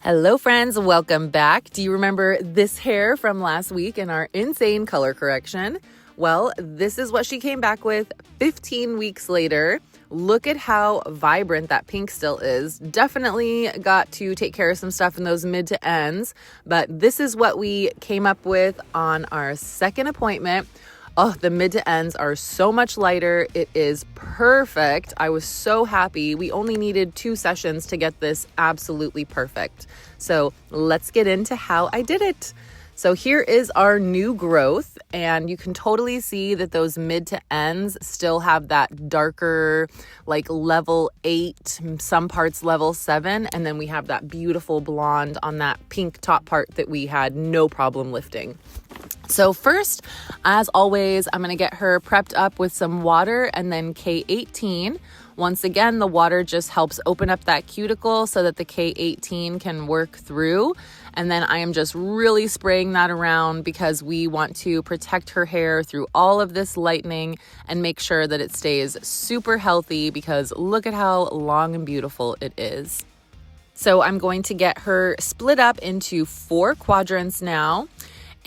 Hello friends, welcome back. Do you remember this hair from last week in our insane color correction? Well, this is what she came back with 15 weeks later. Look at how vibrant that pink still is. Definitely got to take care of some stuff in those mid to ends, but this is what we came up with on our second appointment. Oh, the mid to ends are so much lighter. It is perfect. I was so happy. We only needed 2 sessions to get this absolutely perfect. So let's get into how I did it. So here is our new growth, and you can totally see that those mid to ends still have that darker, like level 8, some parts level 7, and then we have that beautiful blonde on that pink top part that we had no problem lifting. So first, as always, I'm going to get her prepped up with some water and then K18. Once again, the water just helps open up that cuticle so that the K18 can work through. And then I am just really spraying that around because we want to protect her hair through all of this lightening and make sure that it stays super healthy because look at how long and beautiful it is. So I'm going to get her split up into 4 quadrants now.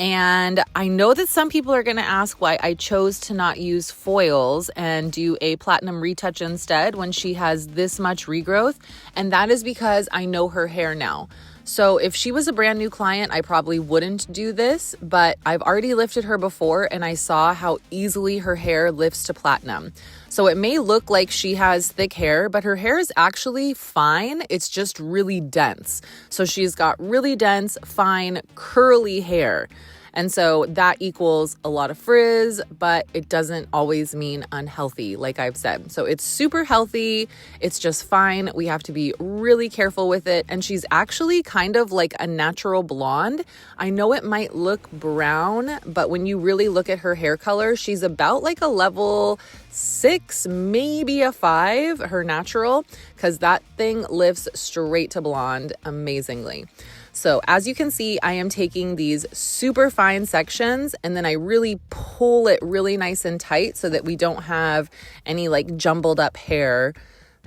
And I know that some people are going to ask why I chose to not use foils and do a platinum retouch instead when she has this much regrowth. And that is because I know her hair now. So if she was a brand new client, I probably wouldn't do this, but I've already lifted her before and I saw how easily her hair lifts to platinum. So it may look like she has thick hair, but her hair is actually fine. It's just really dense. So she's got really dense, fine, curly hair. And so that equals a lot of frizz, but it doesn't always mean unhealthy, like I've said. So it's super healthy. It's just fine. We have to be really careful with it. And she's actually kind of like a natural blonde. I know it might look brown, but when you really look at her hair color, she's about like a level 6, maybe a 5, her natural, because that thing lifts straight to blonde amazingly. So as you can see, I am taking these super fine sections and then I really pull it really nice and tight so that we don't have any like jumbled up hair,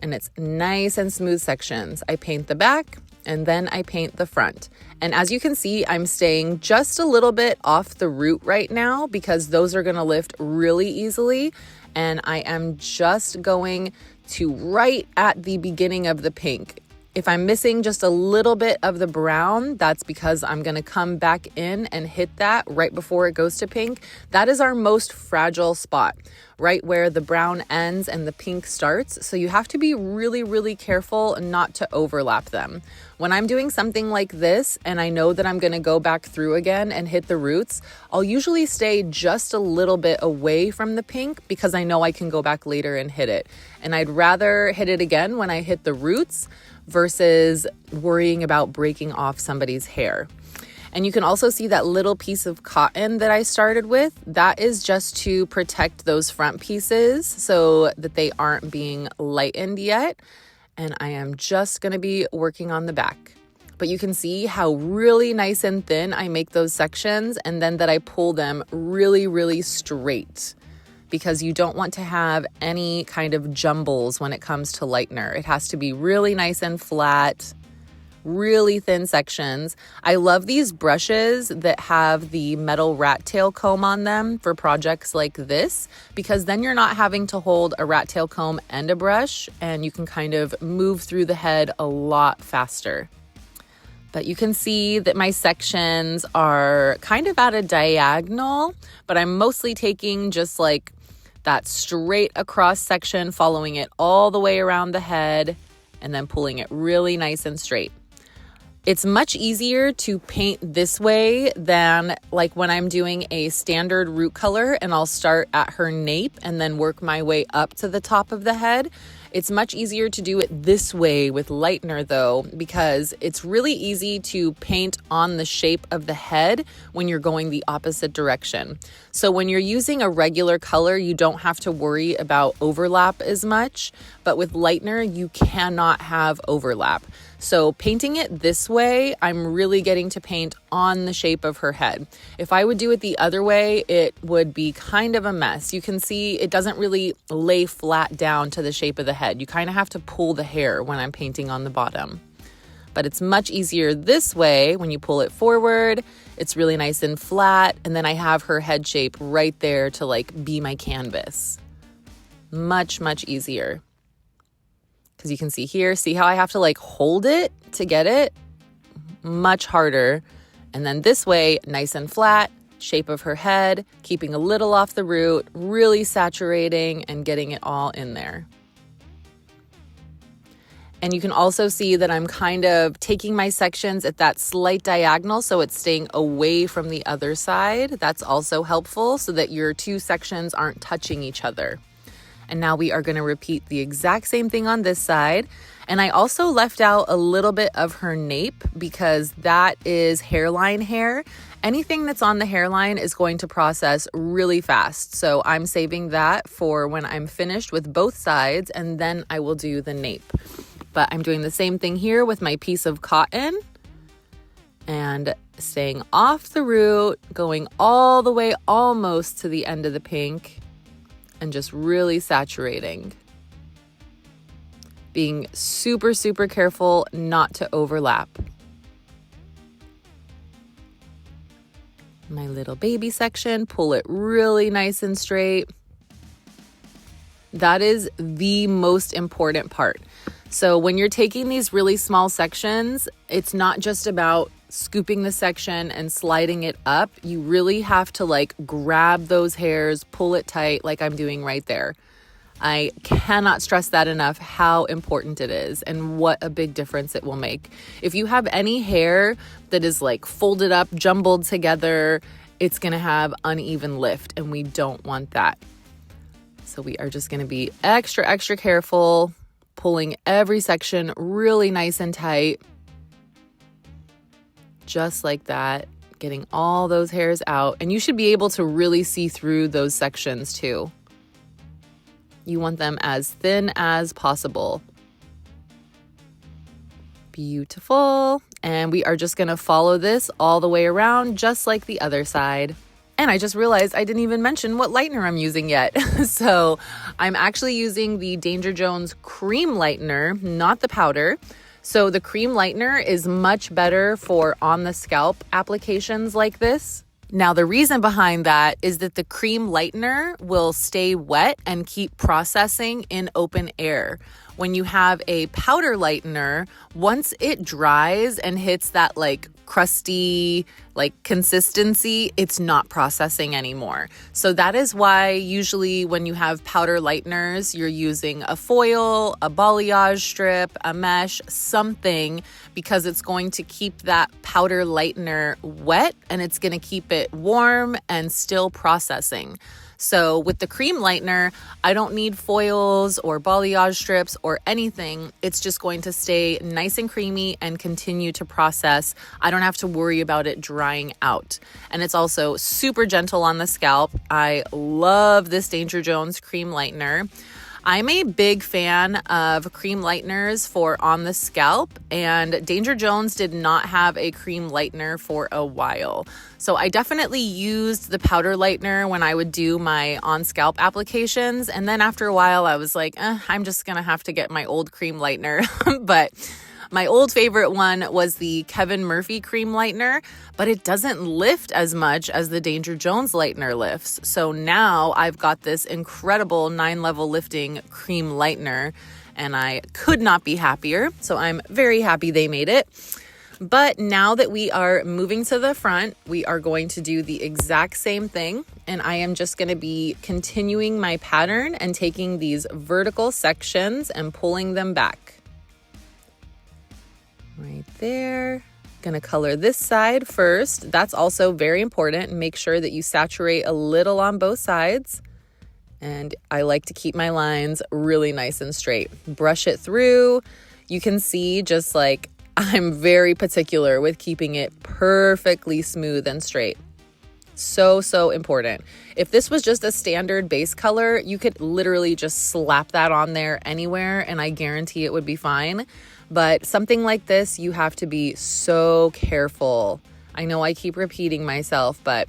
and it's nice and smooth sections. I paint the back and then I paint the front. And as you can see, I'm staying just a little bit off the root right now because those are going to lift really easily. And I am just going to right at the beginning of the pink. If I'm missing just a little bit of the brown, that's because I'm going to come back in and hit that right before it goes to pink. That is our most fragile spot, right where the brown ends and the pink starts. So you have to be really, really careful not to overlap them. When I'm doing something like this and I know that I'm going to go back through again and hit the roots, I'll usually stay just a little bit away from the pink because I know I can go back later and hit it. And I'd rather hit it again when I hit the roots versus worrying about breaking off somebody's hair. And you can also see that little piece of cotton that I started with. That is just to protect those front pieces so that they aren't being lightened yet. And I am just going to be working on the back. But you can see how really nice and thin I make those sections and then that I pull them really, really straight, because you don't want to have any kind of jumbles when it comes to lightener. It has to be really nice and flat, really thin sections. I love these brushes that have the metal rat tail comb on them for projects like this, because then you're not having to hold a rat tail comb and a brush, and you can kind of move through the head a lot faster. But you can see that my sections are kind of at a diagonal, but I'm mostly taking just like that straight across section, following it all the way around the head, and then pulling it really nice and straight. It's much easier to paint this way than like when I'm doing a standard root color and I'll start at her nape and then work my way up to the top of the head. It's much easier to do it this way with lightener though, because it's really easy to paint on the shape of the head when you're going the opposite direction. So when you're using a regular color, you don't have to worry about overlap as much, but with lightener, you cannot have overlap. So painting it this way, I'm really getting to paint on the shape of her head. If I would do it the other way, it would be kind of a mess. You can see it doesn't really lay flat down to the shape of the head. You kind of have to pull the hair when I'm painting on the bottom. But it's much easier this way when you pull it forward. It's really nice and flat. And then I have her head shape right there to like be my canvas. Much, much easier. Because you can see here, see how I have to like hold it to get it? Much harder. And then this way, nice and flat, shape of her head, keeping a little off the root, really saturating and getting it all in there. And you can also see that I'm kind of taking my sections at that slight diagonal so it's staying away from the other side. That's also helpful so that your two sections aren't touching each other. And now we are going to repeat the exact same thing on this side. And I also left out a little bit of her nape because that is hairline hair. Anything that's on the hairline is going to process really fast. So I'm saving that for when I'm finished with both sides, and then I will do the nape. But I'm doing the same thing here with my piece of cotton and staying off the root, going all the way almost to the end of the pink and just really saturating. Being super, super careful not to overlap. My little baby section, pull it really nice and straight. That is the most important part. So when you're taking these really small sections, it's not just about scooping the section and sliding it up. You really have to like grab those hairs, pull it tight like I'm doing right there. I cannot stress that enough, how important it is and what a big difference it will make. If you have any hair that is like folded up, jumbled together, it's going to have uneven lift, and we don't want that. So we are just going to be extra, extra careful, pulling every section really nice and tight. Just like that, getting all those hairs out. And you should be able to really see through those sections too. You want them as thin as possible. Beautiful. And we are just going to follow this all the way around, just like the other side. And I just realized I didn't even mention what lightener I'm using yet. So I'm actually using the Danger Jones cream lightener, not the powder. So the cream lightener is much better for on the scalp applications like this. Now, the reason behind that is that the cream lightener will stay wet and keep processing in open air. When you have a powder lightener, once it dries and hits that like crusty like consistency, it's not processing anymore. So that is why usually when you have powder lighteners, you're using a foil, a balayage strip, a mesh, something, because it's going to keep that powder lightener wet and it's going to keep it warm and still processing. So with the cream lightener, I don't need foils or balayage strips or anything. It's just going to stay nice and creamy and continue to process. I don't have to worry about it drying out. And it's also super gentle on the scalp. I love this Danger Jones cream lightener. I'm a big fan of cream lighteners for on the scalp, and Danger Jones did not have a cream lightener for a while. So I definitely used the powder lightener when I would do my on scalp applications. And then after a while, I was like, I'm just going to have to get my old cream lightener. But my old favorite one was the Kevin Murphy cream lightener, but it doesn't lift as much as the Danger Jones lightener lifts. So now I've got this incredible 9-level lifting cream lightener, and I could not be happier. So I'm very happy they made it. But now that we are moving to the front, we are going to do the exact same thing. And I am just going to be continuing my pattern and taking these vertical sections and pulling them back. Right there. Gonna color this side first. That's also very important. Make sure that you saturate a little on both sides. And I like to keep my lines really nice and straight. Brush it through. You can see just like I'm very particular with keeping it perfectly smooth and straight. So important. If this was just a standard base color, you could literally just slap that on there anywhere and I guarantee it would be fine. But something like this, you have to be so careful. I know I keep repeating myself, but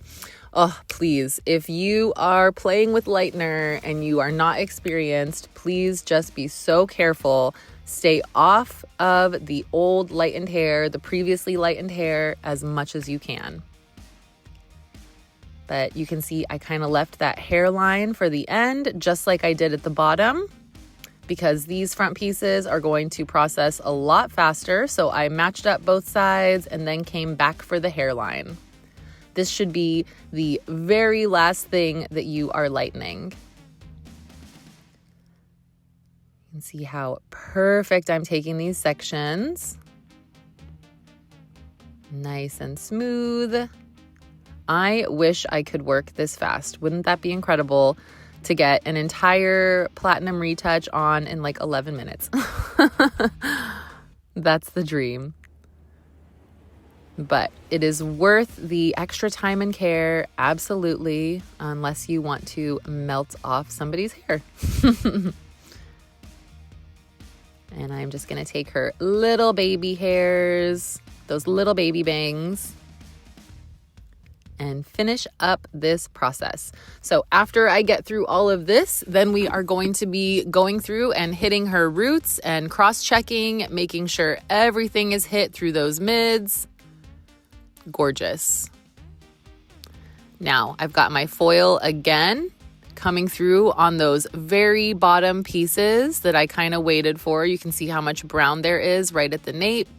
please, if you are playing with lightener and you are not experienced, please just be so careful Stay off of the old lightened hair, the previously lightened hair, as much as you can. But you can see I kind of left that hairline for the end, just like I did at the bottom, because these front pieces are going to process a lot faster. So I matched up both sides and then came back for the hairline. This should be the very last thing that you are lightening. You can see how perfect I'm taking these sections. Nice and smooth. I wish I could work this fast. Wouldn't that be incredible to get an entire platinum retouch on in like 11 minutes? That's the dream. But it is worth the extra time and care, absolutely, unless you want to melt off somebody's hair. And I'm just going to take her little baby hairs, those little baby bangs, and finish up this process. So after I get through all of this, then we are going to be going through and hitting her roots and cross-checking, making sure everything is hit through those mids. Gorgeous. Now I've got my foil again, coming through on those very bottom pieces that I kind of waited for. You can see how much brown there is right at the nape.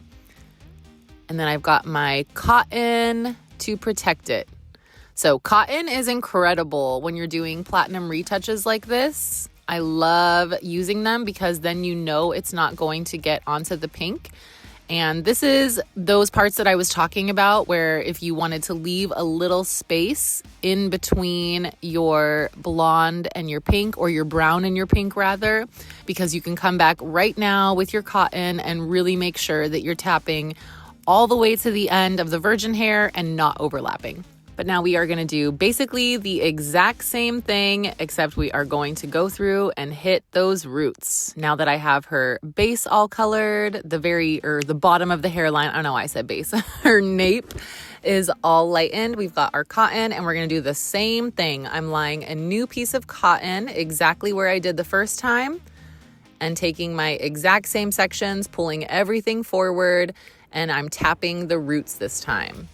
And then I've got my cotton to protect it. So cotton is incredible when you're doing platinum retouches like this. I love using them because then you know it's not going to get onto the pink. And this is those parts that I was talking about where if you wanted to leave a little space in between your blonde and your pink, or your brown and your pink rather, because you can come back right now with your cotton and really make sure that you're tapping all the way to the end of the virgin hair and not overlapping. But now we are going to do basically the exact same thing, except we are going to go through and hit those roots. Now that I have her base all colored, the bottom of the hairline, I don't know why I said base, her nape is all lightened. We've got our cotton and we're going to do the same thing. I'm laying a new piece of cotton exactly where I did the first time and taking my exact same sections, pulling everything forward, and I'm tapping the roots this time.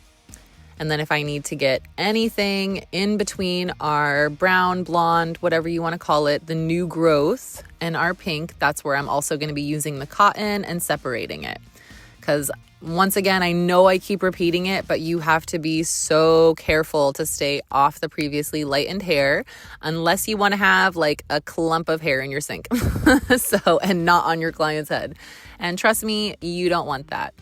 And then if I need to get anything in between our brown, blonde, whatever you want to call it, the new growth, and our pink, that's where I'm also going to be using the cotton and separating it. Because once again, I know I keep repeating it, but you have to be so careful to stay off the previously lightened hair unless you want to have like a clump of hair in your sink. And not on your client's head. And trust me, you don't want that.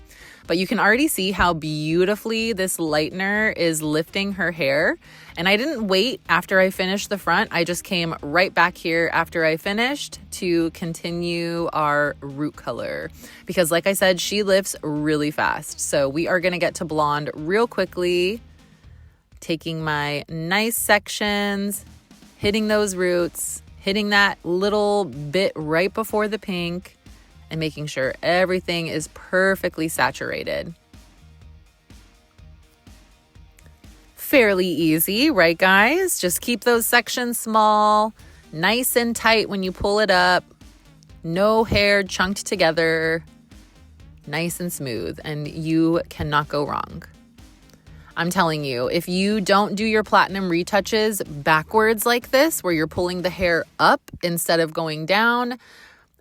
But you can already see how beautifully this lightener is lifting her hair. And I didn't wait after I finished the front. I just came right back here after I finished to continue our root color. Because like I said, she lifts really fast. So we are going to get to blonde real quickly. Taking my nice sections, hitting those roots, hitting that little bit right before the pink, and making sure everything is perfectly saturated. Fairly easy, right guys? Just keep those sections small, nice and tight when you pull it up. No hair chunked together, nice and smooth, and you cannot go wrong. I'm telling you, if you don't do your platinum retouches backwards like this, where you're pulling the hair up instead of going down,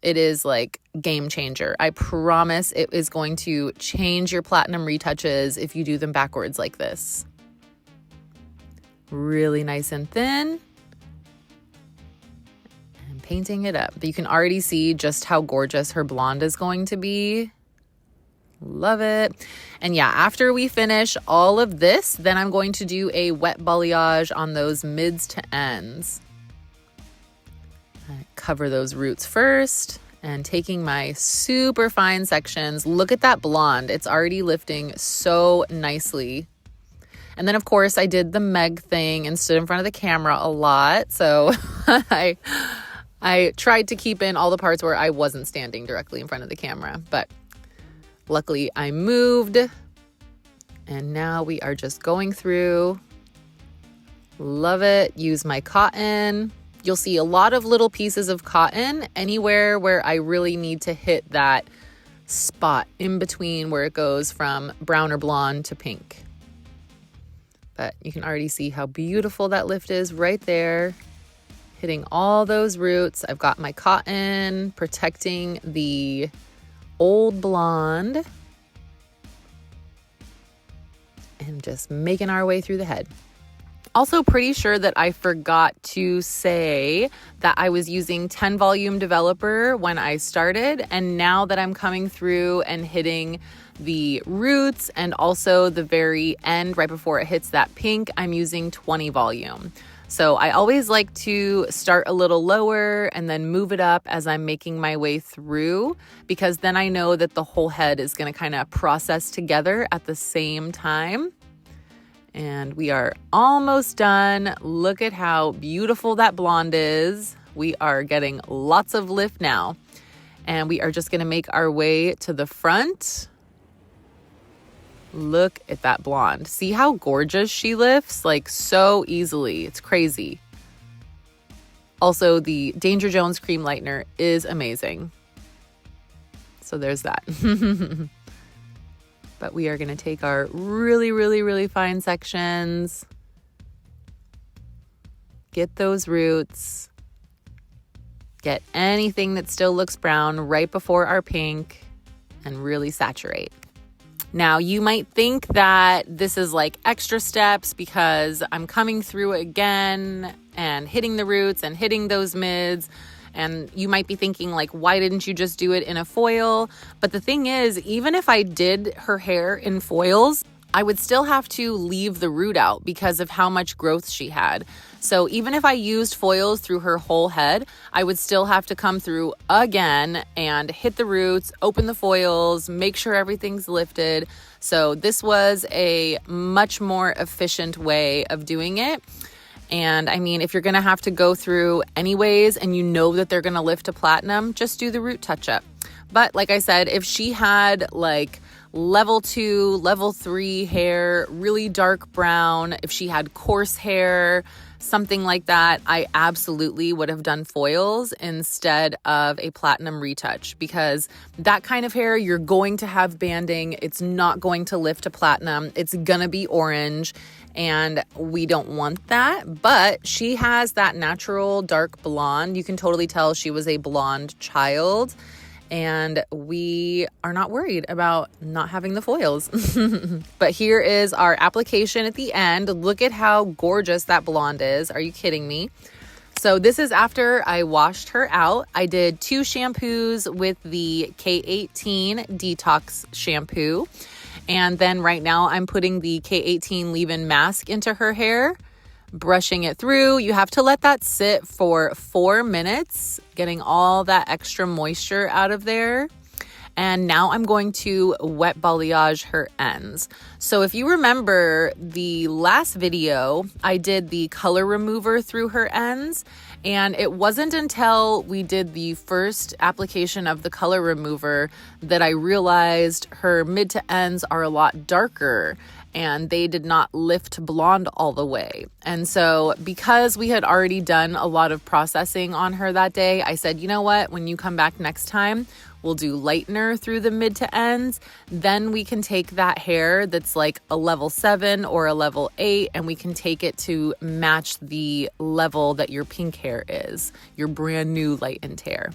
it is like game changer. I promise it is going to change your platinum retouches if you do them backwards like this. Really nice and thin. And painting it up. But you can already see just how gorgeous her blonde is going to be. Love it. And yeah, after we finish all of this, then I'm going to do a wet balayage on those mids to ends. Cover those roots first and taking my super fine sections. Look at that blonde. It's already lifting so nicely. And then of course I did the Meg thing and stood in front of the camera a lot. So I tried to keep in all the parts where I wasn't standing directly in front of the camera, but luckily I moved. And now we are just going through. Love it. Use my cotton. You'll see a lot of little pieces of cotton anywhere where I really need to hit that spot in between where it goes from brown or blonde to pink. But you can already see how beautiful that lift is right there, hitting all those roots. I've got my cotton protecting the old blonde and just making our way through the head. Also pretty sure that I forgot to say that I was using 10 volume developer when I started, and now that I'm coming through and hitting the roots and also the very end right before it hits that pink, I'm using 20 volume. So I always like to start a little lower and then move it up as I'm making my way through, because then I know that the whole head is going to kind of process together at the same time. And we are almost done. Look at how beautiful that blonde is. We are getting lots of lift now. And we are just going to make our way to the front. Look at that blonde. See how gorgeous she lifts? Like so easily. It's crazy. Also, the Danger Jones cream lightener is amazing. So there's that. But we are going to take our really, really, really fine sections, get those roots, get anything that still looks brown right before our pink, and really saturate. Now, you might think that this is like extra steps because I'm coming through again and hitting the roots and hitting those mids. And you might be thinking like, why didn't you just do it in a foil? But the thing is, even if I did her hair in foils, I would still have to leave the root out because of how much growth she had. So even if I used foils through her whole head, I would still have to come through again and hit the roots, open the foils, make sure everything's lifted. So this was a much more efficient way of doing it. And I mean, if you're going to have to go through anyways, and you know that they're going to lift to platinum, just do the root touch up. But like I said, if she had like level 2, level 3 hair, really dark brown, if she had coarse hair, something like that, I absolutely would have done foils instead of a platinum retouch, because that kind of hair, you're going to have banding. It's not going to lift to platinum. It's going to be orange, and we don't want that. But she has that natural dark blonde. You can totally tell she was a blonde child, and we are not worried about not having the foils. But here is our application at the end. Look at how gorgeous that blonde is. Are you kidding me? So this is after I washed her out. I did 2 shampoos with the K18 Detox shampoo. And then right now I'm putting the K18 leave-in mask into her hair, brushing it through. You have to let that sit for 4 minutes, getting all that extra moisture out of there. And now I'm going to wet balayage her ends. So if you remember the last video, I did the color remover through her ends. And it wasn't until we did the first application of the color remover that I realized her mid to ends are a lot darker, and they did not lift blonde all the way. And so because we had already done a lot of processing on her that day, I said, you know what, when you come back next time, we'll do lightener through the mid to ends. Then we can take that hair that's like a level 7 or a level 8, and we can take it to match the level that your pink hair is, your brand new lightened hair.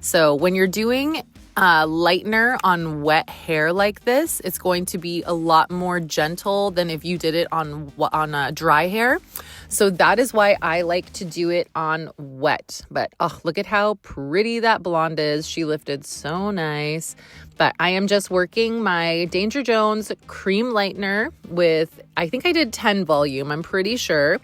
So when you're doing lightener on wet hair like this, it's going to be a lot more gentle than if you did it on dry hair. So that is why I like to do it on wet. But oh, look at how pretty that blonde is. She lifted so nice. But I am just working my Danger Jones cream lightener with, I think I did 10 volume, I'm pretty sure.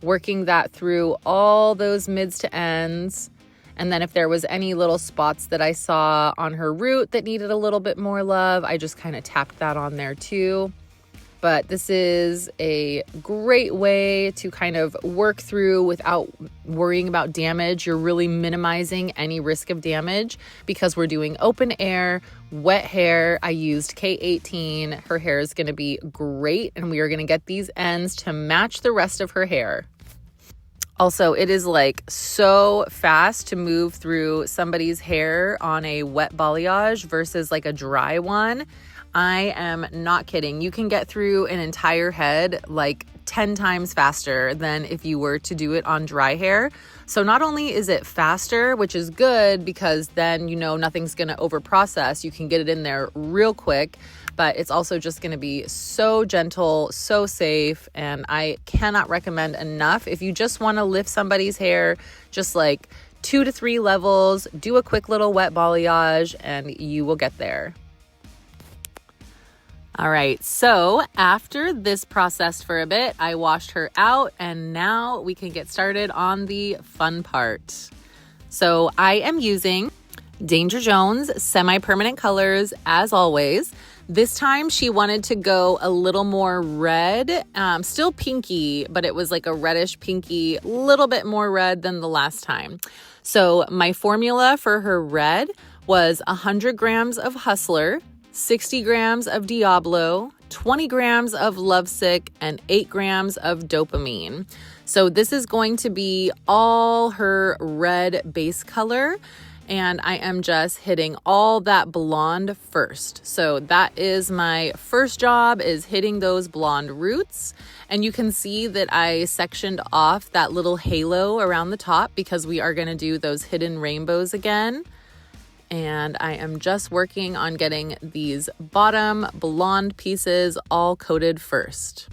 Working that through all those mids to ends. And then if there was any little spots that I saw on her root that needed a little bit more love, I just kind of tapped that on there too. But this is a great way to kind of work through without worrying about damage. You're really minimizing any risk of damage because we're doing open air, wet hair. I used K18. Her hair is going to be great, and we are going to get these ends to match the rest of her hair. Also, it is like so fast to move through somebody's hair on a wet balayage versus like a dry one. I am not kidding. You can get through an entire head like 10 times faster than if you were to do it on dry hair. So not only is it faster, which is good because then you know nothing's going to overprocess. You can get it in there real quick, but it's also just going to be so gentle, so safe, and I cannot recommend enough. If you just want to lift somebody's hair, just like 2 to 3 levels, do a quick little wet balayage and you will get there. All right, so after this processed for a bit, I washed her out and now we can get started on the fun part. So I am using Danger Jones semi-permanent colors as always. This time she wanted to go a little more red, still pinky, but it was like a reddish pinky, a little bit more red than the last time. So my formula for her red was 100 grams of Hustler, 60 grams of Diablo, 20 grams of Lovesick, and 8 grams of Dopamine. So this is going to be all her red base color, and I am just hitting all that blonde first. So that is my first job, is hitting those blonde roots. And you can see that I sectioned off that little halo around the top because we are going to do those hidden rainbows again. And I am just working on getting these bottom blonde pieces all coated first.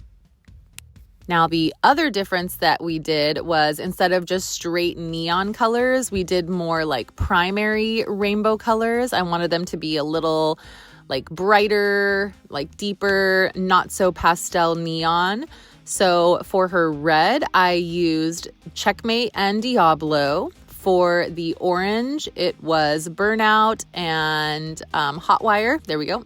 Now, the other difference that we did was instead of just straight neon colors, we did more like primary rainbow colors. I wanted them to be a little like brighter, like deeper, not so pastel neon. So for her red, I used Checkmate and Diablo. For the orange, it was Burnout and Hotwire. There we go.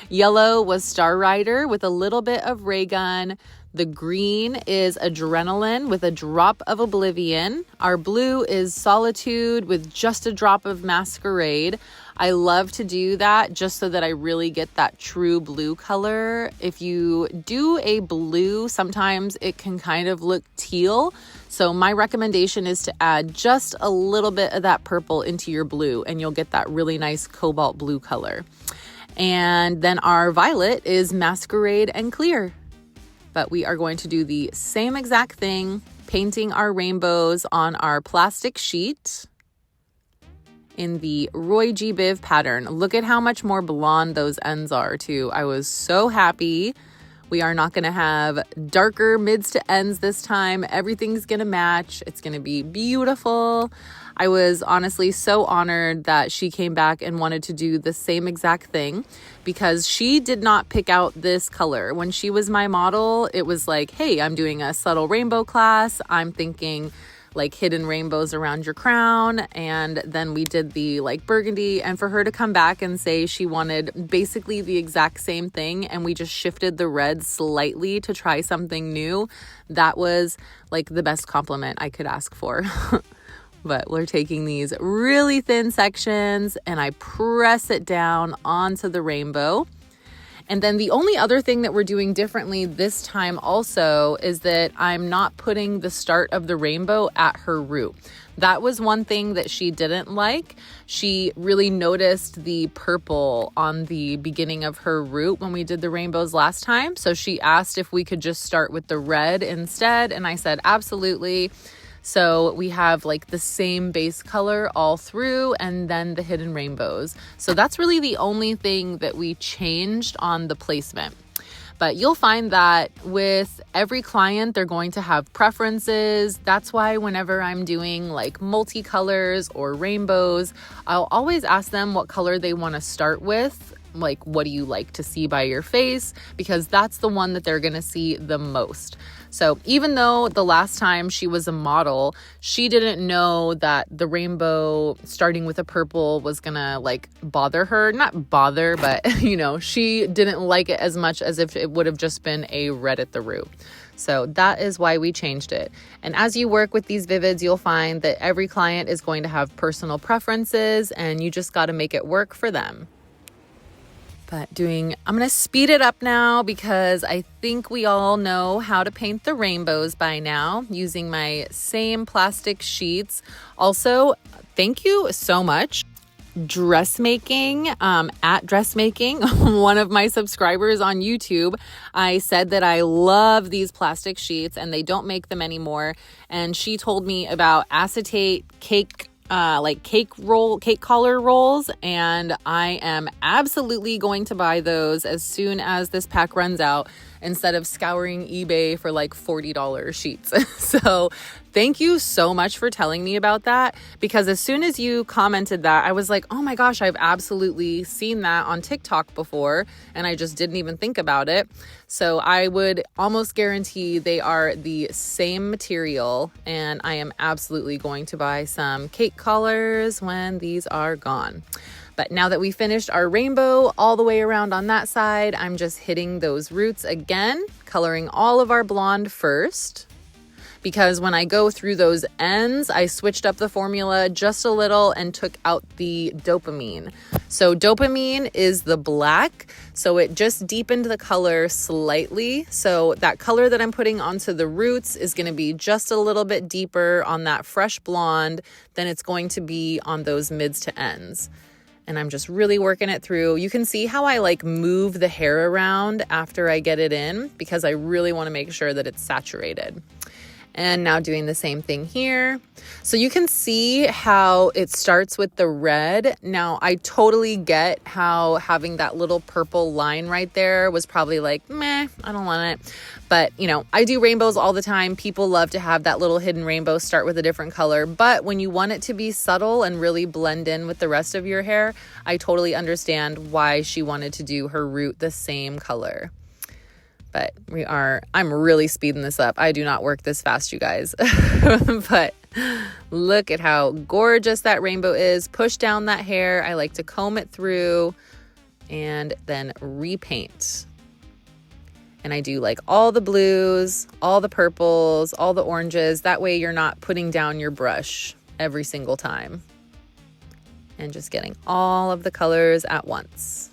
Yellow was Star Rider with a little bit of Ray Gun. The green is Adrenaline with a drop of Oblivion. Our blue is Solitude with just a drop of Masquerade. I love to do that just so that I really get that true blue color. If you do a blue, sometimes it can kind of look teal. So my recommendation is to add just a little bit of that purple into your blue and you'll get that really nice cobalt blue color. And then our violet is Masquerade and Clear. But we are going to do the same exact thing, painting our rainbows on our plastic sheet in the Roy G. Biv pattern. Look at how much more blonde those ends are too. I was so happy. We are not going to have darker mids to ends this time. Everything's going to match. It's going to be beautiful. I was honestly so honored that she came back and wanted to do the same exact thing because she did not pick out this color. When she was my model, it was like, hey, I'm doing a subtle rainbow class. I'm thinking like hidden rainbows around your crown. And then we did the like burgundy, and for her to come back and say she wanted basically the exact same thing and we just shifted the red slightly to try something new, that was like the best compliment I could ask for. But we're taking these really thin sections and I press it down onto the rainbow. And then the only other thing that we're doing differently this time also is that I'm not putting the start of the rainbow at her root. That was one thing that she didn't like. She really noticed the purple on the beginning of her root when we did the rainbows last time. So she asked if we could just start with the red instead. And I said, absolutely. So we have like the same base color all through and then the hidden rainbows. So that's really the only thing that we changed on the placement. But you'll find that with every client, they're going to have preferences. That's why whenever I'm doing like multicolors or rainbows, I'll always ask them what color they want to start with. Like, what do you like to see by your face? Because that's the one that they're going to see the most. So even though the last time she was a model, she didn't know that the rainbow starting with a purple was going to like bother her. Not bother, but she didn't like it as much as if it would have just been a red at the root. So that is why we changed it. And as you work with these Vivids, you'll find that every client is going to have personal preferences and you just got to make it work for them. But I'm going to speed it up now because I think we all know how to paint the rainbows by now using my same plastic sheets. Also, thank you so much. Dressmaking, at Dressmaking, one of my subscribers on YouTube, I said that I love these plastic sheets and they don't make them anymore. And she told me about acetate cake cake collar rolls, and I am absolutely going to buy those as soon as this pack runs out instead of scouring eBay for like $40 sheets. So thank you so much for telling me about that, because as soon as you commented that, I was like, oh my gosh, I've absolutely seen that on TikTok before and I just didn't even think about it. So I would almost guarantee they are the same material, and I am absolutely going to buy some cake collars when these are gone. But now that we finished our rainbow all the way around on that side, I'm just hitting those roots again, coloring all of our blonde first. Because when I go through those ends, I switched up the formula just a little and took out the dopamine. So dopamine is the black, so it just deepened the color slightly. So that color that I'm putting onto the roots is going to be just a little bit deeper on that fresh blonde than it's going to be on those mids to ends. And I'm just really working it through. You can see how I move the hair around after I get it in, because I really want to make sure that it's saturated. And now doing the same thing here. So you can see how it starts with the red. Now I totally get how having that little purple line right there was probably like, meh, I don't want it. But I do rainbows all the time. People love to have that little hidden rainbow start with a different color. But when you want it to be subtle and really blend in with the rest of your hair, I totally understand why she wanted to do her root the same color. But I'm really speeding this up. I do not work this fast, you guys. But look at how gorgeous that rainbow is. Push down that hair. I like to comb it through and then repaint. And I do all the blues, all the purples, all the oranges. That way you're not putting down your brush every single time. And just getting all of the colors at once.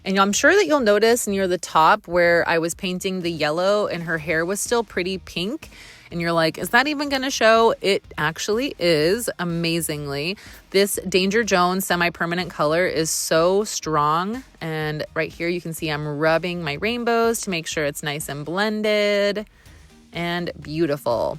And I'm sure that you'll notice near the top where I was painting the yellow and her hair was still pretty pink. And you're like, is that even going to show? It actually is, amazingly. This Danger Jones semi-permanent color is so strong. And right here you can see I'm rubbing my rainbows to make sure it's nice and blended and beautiful.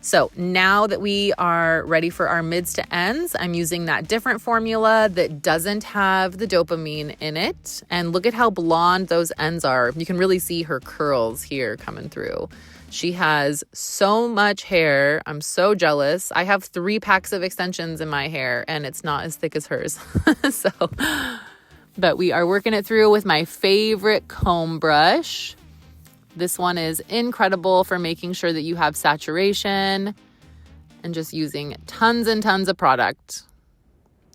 So now that we are ready for our mids to ends, I'm using that different formula that doesn't have the dopamine in it. And look at how blonde those ends are. You can really see her curls here coming through. She has so much hair. I'm so jealous. I have 3 packs of extensions in my hair and it's not as thick as hers. But we are working it through with my favorite comb brush. This one is incredible for making sure that you have saturation and just using tons and tons of product.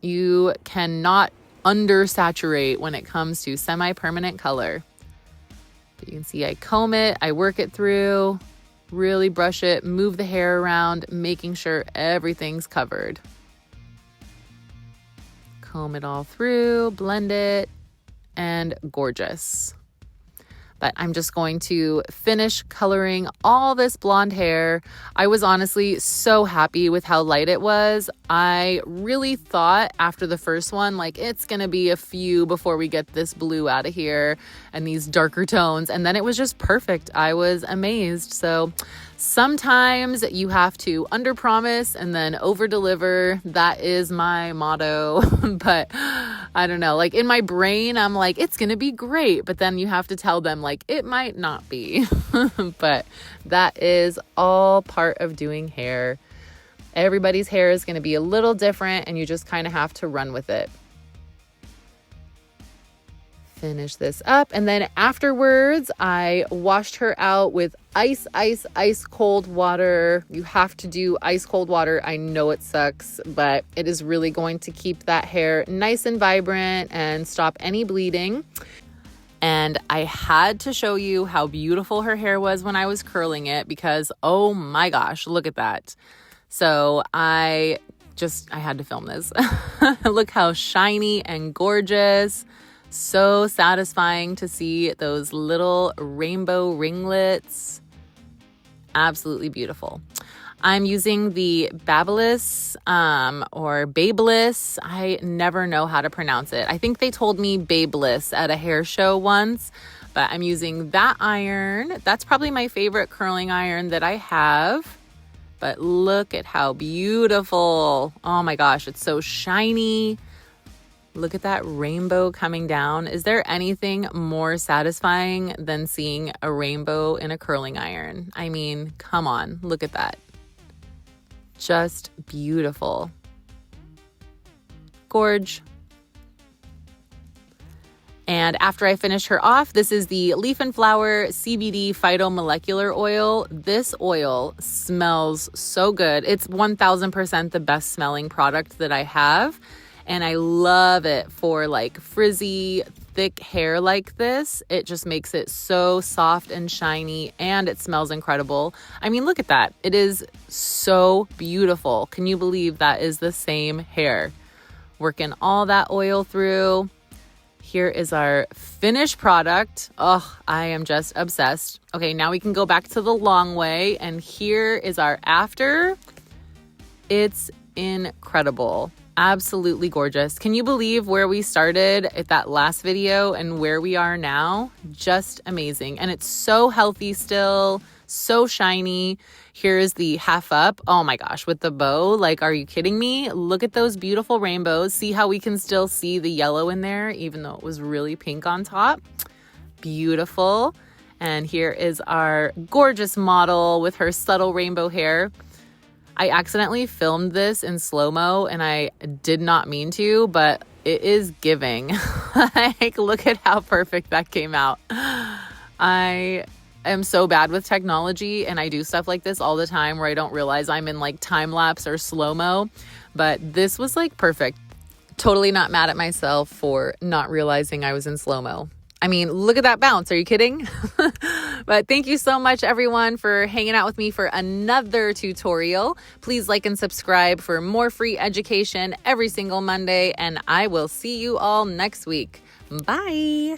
You cannot undersaturate when it comes to semi-permanent color. But you can see I comb it, I work it through, really brush it, move the hair around, making sure everything's covered. Comb it all through, blend it, and gorgeous. But I'm just going to finish coloring all this blonde hair. I was honestly so happy with how light it was. I really thought after the first one, it's going to be a few before we get this blue out of here and these darker tones. And then it was just perfect. I was amazed. So sometimes you have to underpromise and then overdeliver. That is my motto. But I don't know, in my brain, I'm like, it's going to be great. But then you have to tell them it might not be. But that is all part of doing hair. Everybody's hair is going to be a little different and you just kind of have to run with it. Finish this up. And then afterwards, I washed her out with ice cold water. You have to do ice cold water. I know it sucks, but it is really going to keep that hair nice and vibrant and stop any bleeding. And I had to show you how beautiful her hair was when I was curling it because, oh my gosh, look at that. So I had to film this. Look how shiny and gorgeous. So satisfying to see those little rainbow ringlets. Absolutely beautiful. I'm using the Babyliss or Babyliss. I never know how to pronounce it. I think they told me Babyliss at a hair show once, but I'm using that iron. That's probably my favorite curling iron that I have. But look at how beautiful. Oh my gosh, it's so shiny. Look at that rainbow coming down. Is there anything more satisfying than seeing a rainbow in a curling iron? I mean, come on, look at that. Just beautiful. Gorge. And after I finish her off, this is the Leaf and Flower CBD Phytomolecular Oil. This oil smells so good. It's 1000% the best smelling product that I have. And I love it for like frizzy, thick hair like this. It just makes it so soft and shiny, and it smells incredible. I mean, look at that. It is so beautiful. Can you believe that is the same hair? Working all that oil through. Here is our finished product. Oh, I am just obsessed. Okay, now we can go back to the long way, and here is our after. It's incredible. Absolutely gorgeous. Can you believe where we started at that last video and where we are now? Just amazing. And it's so healthy still, so shiny. Here's the half up. Oh my gosh, with the bow. Like, are you kidding me? Look at those beautiful rainbows. See how we can still see the yellow in there, even though it was really pink on top. Beautiful. And here is our gorgeous model with her subtle rainbow hair. I accidentally filmed this in slow-mo and I did not mean to, but it is giving. Like, look at how perfect that came out. I am so bad with technology and I do stuff like this all the time where I don't realize I'm in like time lapse or slow-mo, but this was like perfect. Totally not mad at myself for not realizing I was in slow-mo. I mean, look at that bounce. Are you kidding? But thank you so much, everyone, for hanging out with me for another tutorial. Please like and subscribe for more free education every single Monday, and I will see you all next week. Bye.